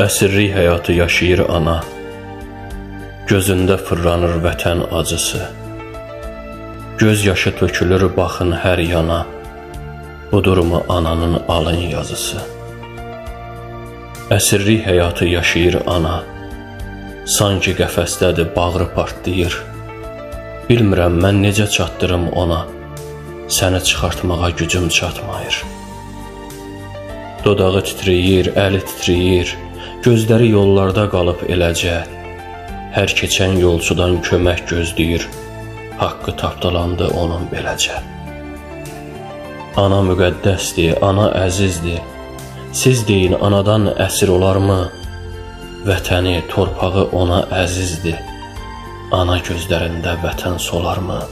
Əsirlik həyatı yaşayır ana, gözündə fırlanır vətən acısı. Göz yaşı tökülür baxın hər yana, budurmu ananın alın yazısı. Əsirlik həyatı yaşayır ana, sanki qəfəsdədir bağrı partlayır. Bilmirəm mən necə çatdırım ona, səni çıxartmağa gücüm çatmayır. Dodağı titrəyir, əli titrəyir, gözləri yollarda qalıb eləcə. Hər keçən yolcudan kömək gözləyir, haqqı tapdalandı onun beləcə. Ana müqəddəsdir, ana əzizdir, siz deyin anadan əsir olarmı? Vətəni, torpağı ona əzizdir, ana gözlərində vətən solarmı?